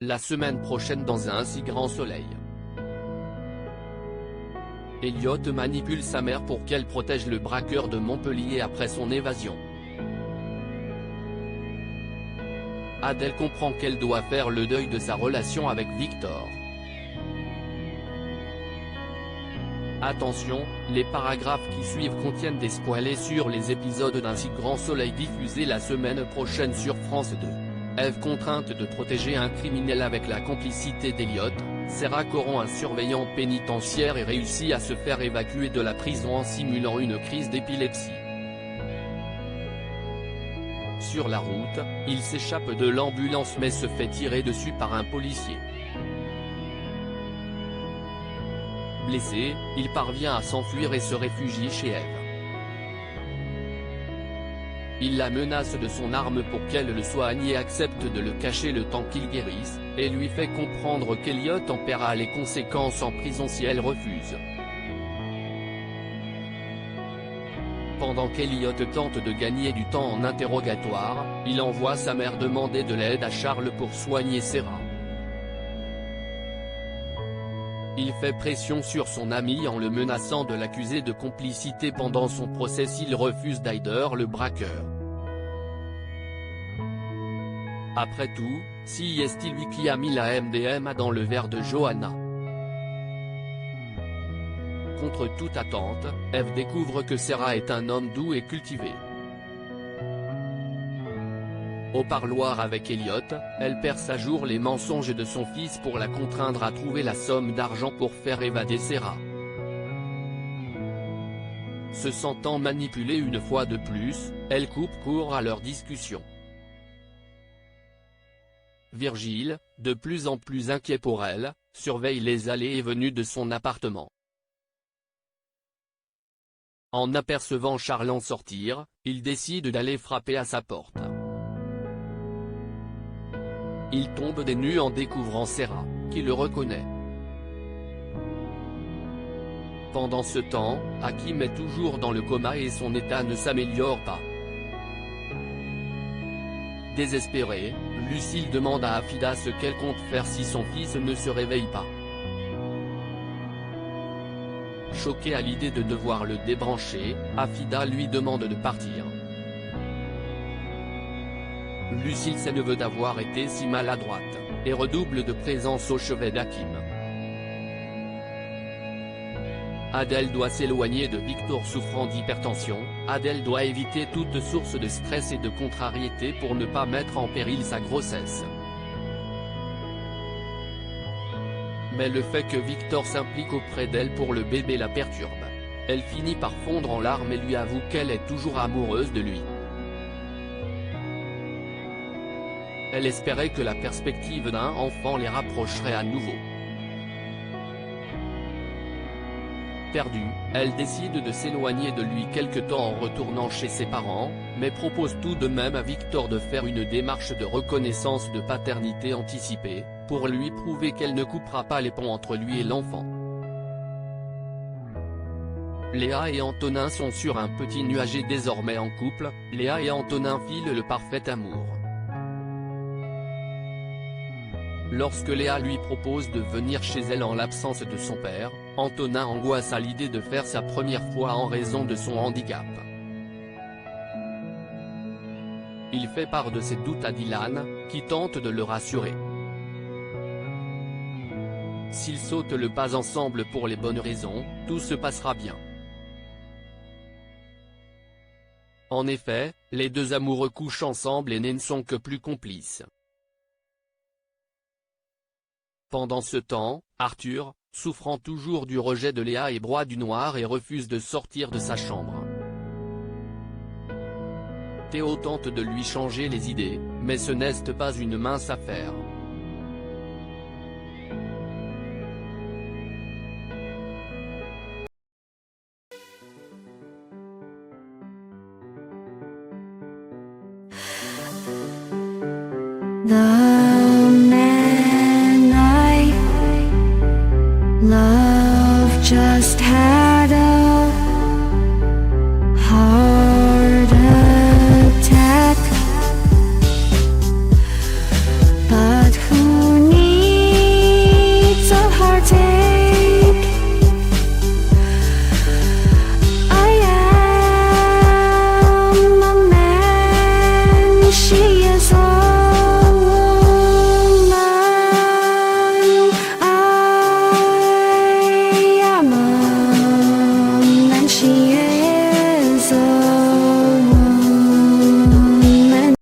la semaine prochaine dans un si grand soleil. Elliot manipule sa mère pour qu'elle protège le braqueur de Montpellier après son évasion. Adèle comprend qu'elle doit faire le deuil de sa relation avec Victor. Attention, les paragraphes qui suivent contiennent des spoilers sur les épisodes d'Un si grand soleil diffusés la semaine prochaine sur France 2. Ève contrainte de protéger un criminel avec la complicité d'Elliot, Sarah corrompt un surveillant pénitentiaire et réussit à se faire évacuer de la prison en simulant une crise d'épilepsie. Sur la route, il s'échappe de l'ambulance mais se fait tirer dessus par un policier. Blessé, il parvient à s'enfuir et se réfugie chez Ève. Il la menace de son arme pour qu'elle le soigne et accepte de le cacher le temps qu'il guérisse, et lui fait comprendre qu'Elliot en paiera les conséquences en prison si elle refuse. Pendant qu'Elliot tente de gagner du temps en interrogatoire, il envoie sa mère demander de l'aide à Charles pour soigner Sarah. Il fait pression sur son ami en le menaçant de l'accuser de complicité pendant son procès s'il refuse d'aider le braqueur. Après tout, si est-il lui qui a mis la MDMA dans le verre de Johanna? Contre toute attente, Ève découvre que Sarah est un homme doux et cultivé. Au parloir avec Elliot, elle perce à jour les mensonges de son fils pour la contraindre à trouver la somme d'argent pour faire évader Sarah. Se sentant manipulée une fois de plus, elle coupe court à leur discussion. Virgile, de plus en plus inquiet pour elle, surveille les allées et venues de son appartement. En apercevant Charles en sortir, il décide d'aller frapper à sa porte. Il tombe des nues en découvrant Sarah, qui le reconnaît. Pendant ce temps, Hakim est toujours dans le coma et son état ne s'améliore pas. Désespérée, Lucille demande à Afida ce qu'elle compte faire si son fils ne se réveille pas. Choquée à l'idée de devoir le débrancher, Afida lui demande de partir. Lucille s'énerve d'avoir été si maladroite, et redouble de présence au chevet d'Hakim. Adèle doit s'éloigner de Victor souffrant d'hypertension. Adèle doit éviter toute source de stress et de contrariété pour ne pas mettre en péril sa grossesse. Mais le fait que Victor s'implique auprès d'elle pour le bébé la perturbe. Elle finit par fondre en larmes et lui avoue qu'elle est toujours amoureuse de lui. Elle espérait que la perspective d'un enfant les rapprocherait à nouveau. Perdue, elle décide de s'éloigner de lui quelque temps en retournant chez ses parents, mais propose tout de même à Victor de faire une démarche de reconnaissance de paternité anticipée, pour lui prouver qu'elle ne coupera pas les ponts entre lui et l'enfant. Léa et Antonin sont sur un petit nuage et désormais en couple. Léa et Antonin filent le parfait amour. Lorsque Léa lui propose de venir chez elle en l'absence de son père, Antonin angoisse à l'idée de faire sa première fois en raison de son handicap. Il fait part de ses doutes à Dylan, qui tente de le rassurer. S'ils sautent le pas ensemble pour les bonnes raisons, tout se passera bien. En effet, les deux amoureux couchent ensemble et ne sont que plus complices. Pendant ce temps, Arthur, souffrant toujours du rejet de Léa, broie du noir et refuse de sortir de sa chambre. Théo tente de lui changer les idées, mais ce n'est pas une mince affaire. 날